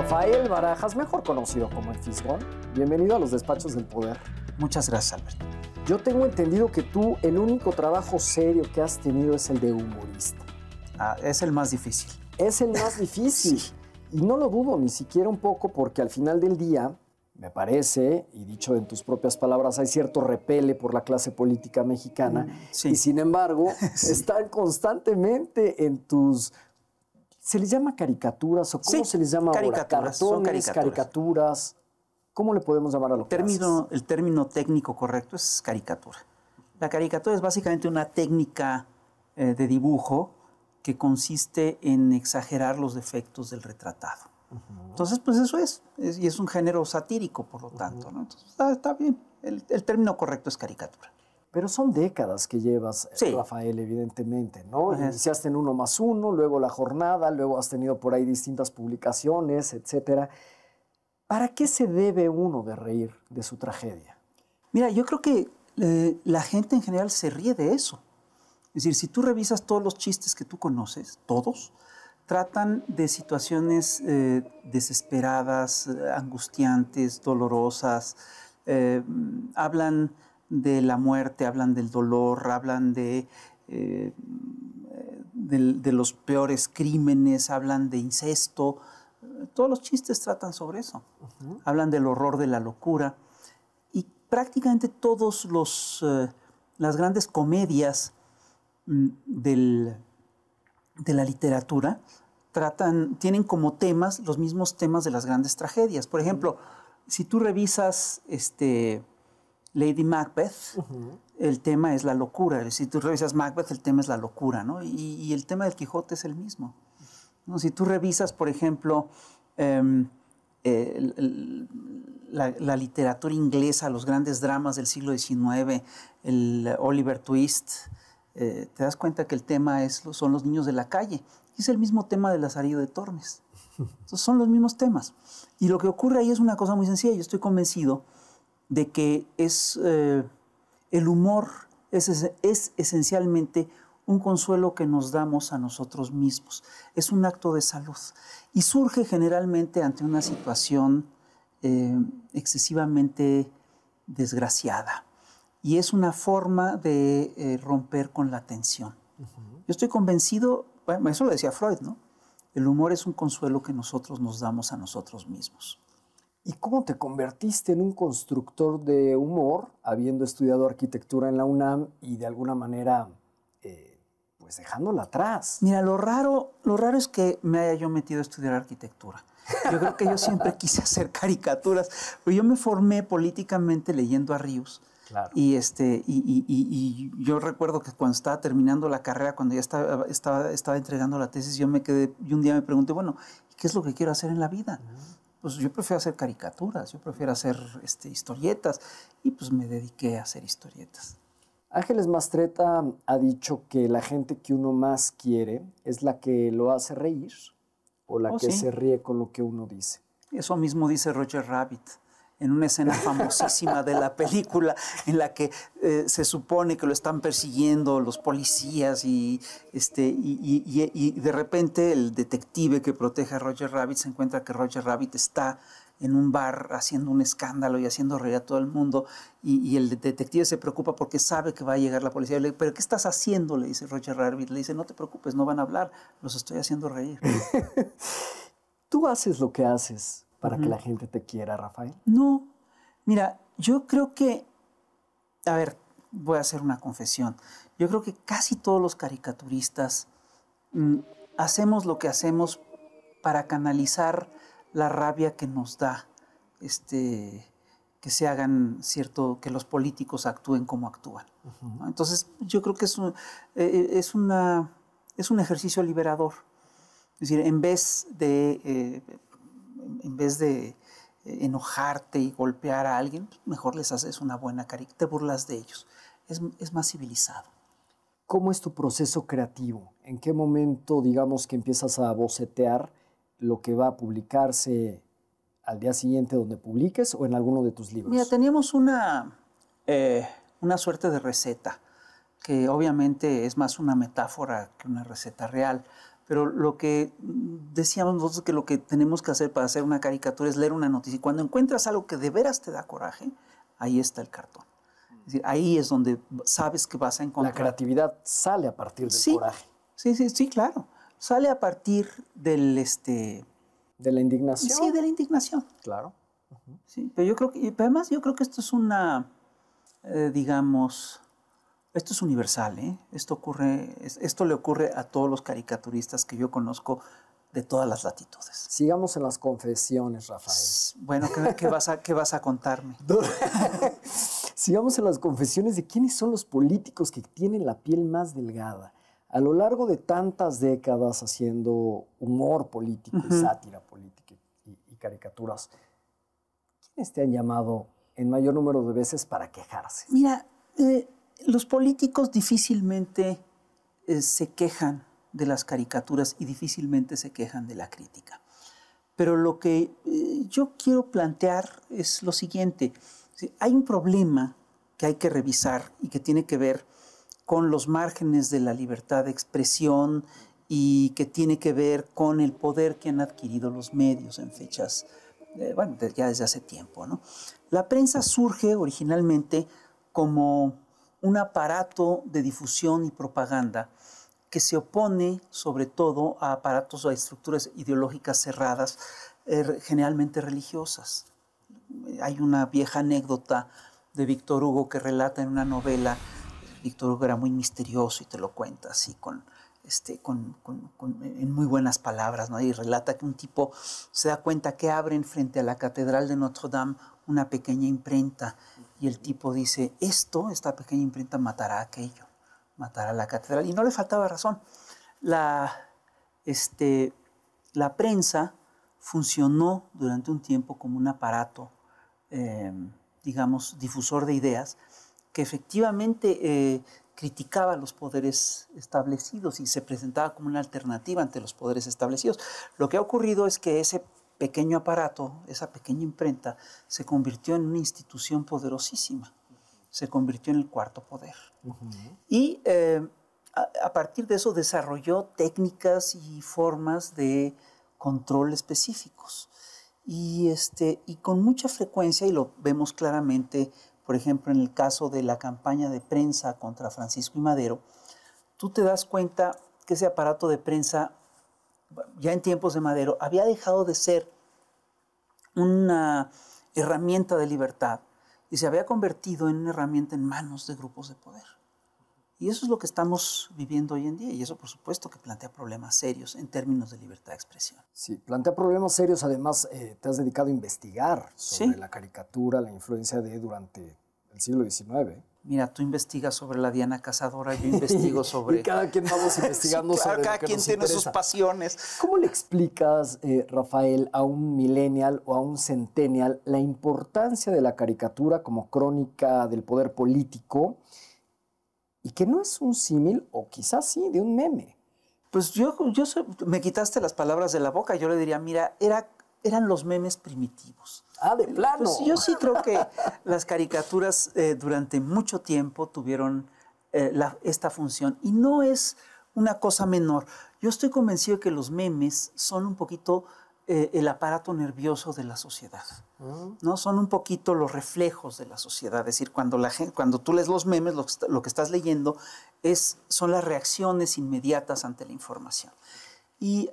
Rafael Barajas, mejor conocido como el Fisgón. Bienvenido a los Despachos del Poder. Muchas gracias, Alberto. Yo tengo entendido que tú, el único trabajo serio que has tenido es el de humorista. Es el más difícil. Es el más difícil. Sí. Y no lo dudo ni siquiera un poco, porque al final del día, me parece, y dicho en tus propias palabras, hay cierto repele por la clase política mexicana. Sí. Y sin embargo, sí, están constantemente en tus... ¿Se les llama caricaturas o cómo se les llama ahora? Son caricaturas. ¿Cómo le podemos llamar a lo que haces? El término técnico correcto es caricatura. La caricatura es básicamente una técnica de dibujo que consiste en exagerar los defectos del retratado. Entonces, pues eso y es un género satírico, por lo tanto, ¿no? Entonces, está bien. El término correcto es caricatura. Pero son décadas que llevas, sí, Rafael, evidentemente, ¿no? Iniciaste en 1+1, luego La Jornada, luego has tenido por ahí distintas publicaciones, etcétera. ¿Para qué se debe uno de reír de su tragedia? Mira, yo creo que la gente en general se ríe de eso. Es decir, si tú revisas todos los chistes que tú conoces, todos, tratan de situaciones desesperadas, angustiantes, dolorosas, hablan de la muerte, hablan del dolor, hablan de los peores crímenes, hablan de incesto. Todos los chistes tratan sobre eso. Hablan del horror de la locura. Y prácticamente todos las grandes comedias de la literatura tienen como temas los mismos temas de las grandes tragedias. Por ejemplo, si tú revisas Lady Macbeth, el tema es la locura. Si tú revisas Macbeth, el tema es la locura, ¿no? Y el tema del Quijote es el mismo, ¿no? Si tú revisas, por ejemplo, la literatura inglesa, los grandes dramas del siglo XIX, el Oliver Twist, te das cuenta que el tema son los niños de la calle. Y es el mismo tema de Lazarillo de Tormes. Entonces, son los mismos temas. Y lo que ocurre ahí es una cosa muy sencilla. Yo estoy convencido de que el humor es esencialmente un consuelo que nos damos a nosotros mismos. Es un acto de salud. Y surge generalmente ante una situación excesivamente desgraciada. Y es una forma de romper con la tensión. Yo estoy convencido, bueno, eso lo decía Freud, ¿no? El humor es un consuelo que nosotros nos damos a nosotros mismos. ¿Y cómo te convertiste en un constructor de humor, habiendo estudiado arquitectura en la UNAM y de alguna manera, pues dejándola atrás? Mira, lo raro es que me haya yo metido a estudiar arquitectura. Yo creo que yo siempre quise hacer caricaturas, pero yo me formé políticamente leyendo a Ríos. Claro. Y yo recuerdo que cuando estaba terminando la carrera, cuando ya estaba entregando la tesis, yo me quedé y un día me pregunté, bueno, ¿qué es lo que quiero hacer en la vida? Pues yo prefiero hacer caricaturas, yo prefiero hacer historietas, y pues me dediqué a hacer historietas. Ángeles Mastretta ha dicho que la gente que uno más quiere es la que lo hace reír o la que se ríe con lo que uno dice. Eso mismo dice Roger Rabbit en una escena famosísima de la película en la que se supone que lo están persiguiendo los policías y de repente el detective que protege a Roger Rabbit se encuentra que Roger Rabbit está en un bar haciendo un escándalo y haciendo reír a todo el mundo y el detective se preocupa porque sabe que va a llegar la policía. Le dice, ¿pero qué estás haciendo?, le dice Roger Rabbit. Le dice, no te preocupes, no van a hablar, los estoy haciendo reír. ¿Tú haces lo que haces para que la gente te quiera, Rafael? No. Mira, yo creo que... A ver, voy a hacer una confesión. Yo creo que casi todos los caricaturistas hacemos lo que hacemos para canalizar la rabia que nos da que se hagan que los políticos actúen como actúan, ¿no? Entonces, yo creo que es un ejercicio liberador. Es decir, en vez de enojarte y golpear a alguien, mejor les haces una buena caricatura, te burlas de ellos. Es más civilizado. ¿Cómo es tu proceso creativo? ¿En qué momento, digamos, que empiezas a bocetear lo que va a publicarse al día siguiente donde publiques o en alguno de tus libros? Mira, teníamos una suerte de receta, que obviamente es más una metáfora que una receta real, Pero lo que decíamos nosotros que lo que tenemos que hacer para hacer una caricatura es leer una noticia. Y cuando encuentras algo que de veras te da coraje, ahí está el cartón. Es decir, ahí es donde sabes que vas a encontrar. La creatividad sale a partir del coraje. Sí, claro. Sale a partir del... ¿De la indignación? Sí, de la indignación. Claro. Sí, pero yo creo que, además yo creo que esto es una, digamos, esto es universal, ¿eh? Esto le ocurre a todos los caricaturistas que yo conozco de todas las latitudes. Sigamos en las confesiones, Rafael. Bueno, ¿qué vas a contarme? Sigamos en las confesiones de quiénes son los políticos que tienen la piel más delgada. A lo largo de tantas décadas haciendo humor político y sátira política y caricaturas, ¿quiénes te han llamado en mayor número de veces para quejarse? Mira, los políticos difícilmente se quejan de las caricaturas y difícilmente se quejan de la crítica. Pero lo que yo quiero plantear es lo siguiente. Hay un problema que hay que revisar y que tiene que ver con los márgenes de la libertad de expresión y que tiene que ver con el poder que han adquirido los medios en fechas, ya desde hace tiempo, ¿no? La prensa surge originalmente como un aparato de difusión y propaganda que se opone sobre todo a aparatos o a estructuras ideológicas cerradas, generalmente religiosas. Hay una vieja anécdota de Víctor Hugo que relata en una novela. Víctor Hugo era muy misterioso y te lo cuenta así en muy buenas palabras, ¿no? Y relata que un tipo se da cuenta que abren frente a la Catedral de Notre Dame una pequeña imprenta y el tipo dice, esta pequeña imprenta matará aquello, matará la catedral. Y no le faltaba razón. La prensa funcionó durante un tiempo como un aparato, digamos, difusor de ideas, que efectivamente criticaba los poderes establecidos y se presentaba como una alternativa ante los poderes establecidos. Lo que ha ocurrido es que ese pequeño aparato, esa pequeña imprenta, se convirtió en una institución poderosísima. Se convirtió en el cuarto poder. Y a partir de eso desarrolló técnicas y formas de control específicos. Y con mucha frecuencia, y lo vemos claramente, por ejemplo, en el caso de la campaña de prensa contra Francisco I. Madero, tú te das cuenta que ese aparato de prensa, ya en tiempos de Madero, había dejado de ser una herramienta de libertad y se había convertido en una herramienta en manos de grupos de poder. Y eso es lo que estamos viviendo hoy en día, y eso por supuesto que plantea problemas serios en términos de libertad de expresión. Sí, plantea problemas serios. Además, te has dedicado a investigar sobre la caricatura, la influencia durante el siglo XIX. Mira, tú investigas sobre la Diana Cazadora, yo investigo sobre... Y cada quien vamos investigando sobre cada lo que quien nos tiene interesa. sus pasiones. ¿Cómo le explicas, Rafael, a un millennial o a un centennial la importancia de la caricatura como crónica del poder político y que no es un símil, o quizás sí, de un meme? Pues me quitaste las palabras de la boca. Yo le diría, mira, eran los memes primitivos. Ah, de plano. Pues yo sí creo que las caricaturas durante mucho tiempo tuvieron esta función. Y no es una cosa menor. Yo estoy convencido de que los memes son un poquito el aparato nervioso de la sociedad, ¿no? Son un poquito los reflejos de la sociedad. Es decir, cuando tú lees los memes, lo que estás leyendo son las reacciones inmediatas ante la información. Y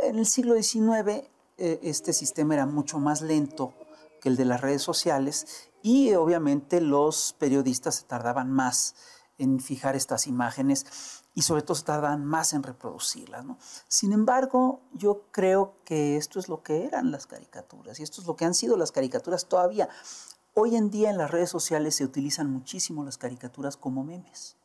en el siglo XIX este sistema era mucho más lento que el de las redes sociales y obviamente los periodistas se tardaban más en fijar estas imágenes y sobre todo se tardaban más en reproducirlas, ¿no? Sin embargo, yo creo que esto es lo que eran las caricaturas y esto es lo que han sido las caricaturas todavía. Hoy en día en las redes sociales se utilizan muchísimo las caricaturas como memes.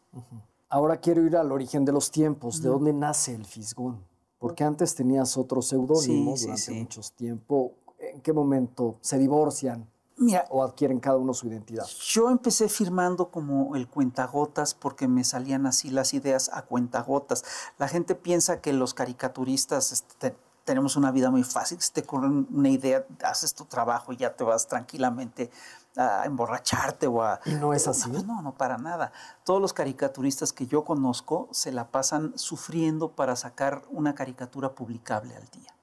Ahora quiero ir al origen de los tiempos. ¿De dónde nace el Fisgón? Porque antes tenías otro seudónimo durante mucho tiempo. ¿En qué momento se divorcian? Mira, o adquieren cada uno su identidad. Yo empecé firmando como el cuentagotas porque me salían así las ideas a cuentagotas. La gente piensa que los caricaturistas tenemos una vida muy fácil. Si te ocurre una idea, haces tu trabajo y ya te vas tranquilamente emborracharte o a... ¿Y no es así? No, pues no, para nada. Todos los caricaturistas que yo conozco se la pasan sufriendo para sacar una caricatura publicable al día.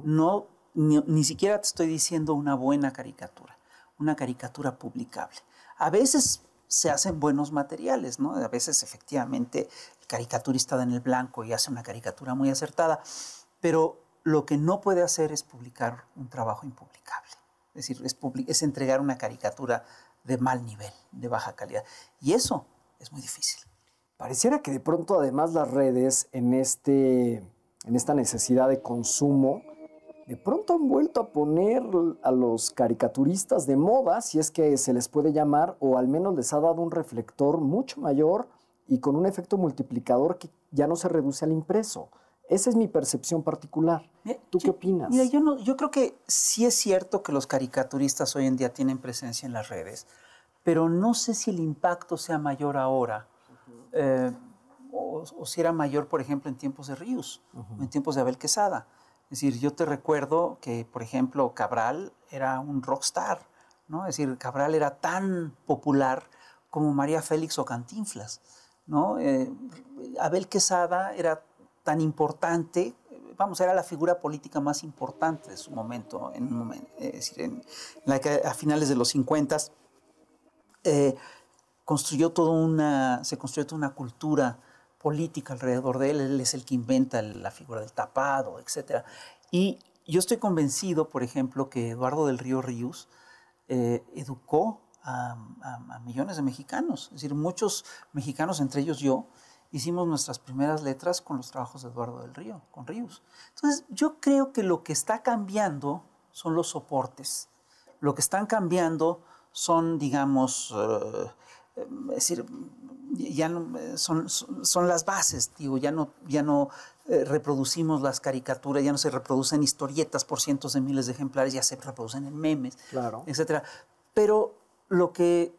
No, ni siquiera te estoy diciendo una buena caricatura, una caricatura publicable. A veces se hacen buenos materiales, ¿no? A veces efectivamente el caricaturista da en el blanco y hace una caricatura muy acertada, pero lo que no puede hacer es publicar un trabajo impublicable. Es decir, es entregar una caricatura de mal nivel, de baja calidad. Y eso es muy difícil. Pareciera que de pronto, además, las redes, en esta necesidad de consumo, de pronto han vuelto a poner a los caricaturistas de moda, si es que se les puede llamar, o al menos les ha dado un reflector mucho mayor y con un efecto multiplicador que ya no se reduce al impreso. Esa es mi percepción particular. ¿Tú qué opinas? Mira, yo creo que sí es cierto que los caricaturistas hoy en día tienen presencia en las redes, pero no sé si el impacto sea mayor ahora o si era mayor, por ejemplo, en tiempos de Ríos o en tiempos de Abel Quesada. Es decir, yo te recuerdo que, por ejemplo, Cabral era un rockstar, ¿no? Es decir, Cabral era tan popular como María Félix o Cantinflas, ¿no? Abel Quesada era tan importante, vamos, era la figura política más importante de su momento, es decir, a finales de los 50 se construyó toda una cultura política alrededor de él. Él es el que inventa la figura del tapado, etc. Y yo estoy convencido, por ejemplo, que Eduardo del Río Ríos educó a millones de mexicanos. Es decir, muchos mexicanos, entre ellos yo, hicimos nuestras primeras letras con los trabajos de Eduardo del Río, con Ríos. Entonces, yo creo que lo que está cambiando son los soportes. Lo que están cambiando son, digamos, es decir, ya no, son las bases, digo, ya no reproducimos las caricaturas, ya no se reproducen historietas por cientos de miles de ejemplares, ya se reproducen en memes, claro, etc. Pero lo que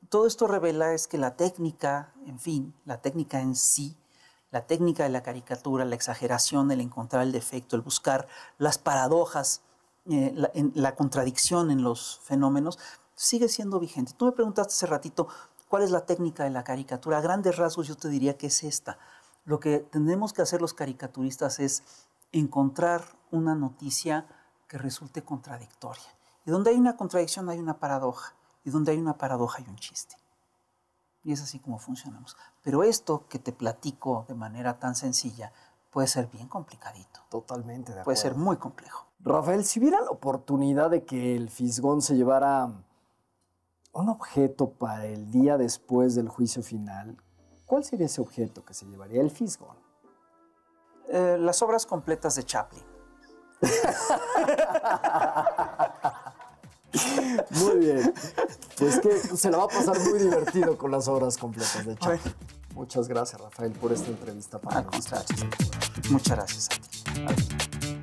todo esto revela es que la técnica, en fin, la técnica en sí, la técnica de la caricatura, la exageración, el encontrar el defecto, el buscar las paradojas, la contradicción en los fenómenos, sigue siendo vigente. Tú me preguntaste hace ratito, ¿cuál es la técnica de la caricatura? A grandes rasgos yo te diría que es esta. Lo que tenemos que hacer los caricaturistas es encontrar una noticia que resulte contradictoria. Y donde hay una contradicción hay una paradoja. Y donde hay una paradoja hay un chiste. Y es así como funcionamos. Pero esto que te platico de manera tan sencilla puede ser bien complicadito. Totalmente de acuerdo. Puede ser muy complejo. Rafael, si hubiera la oportunidad de que el Fisgón se llevara un objeto para el día después del juicio final, ¿cuál sería ese objeto que se llevaría el Fisgón? Las obras completas de Chaplin. Muy bien. Pues que se la va a pasar muy divertido con las obras completas de Chaplin. Bueno. Muchas gracias, Rafael, por esta entrevista para nosotros. Muchas gracias a ti.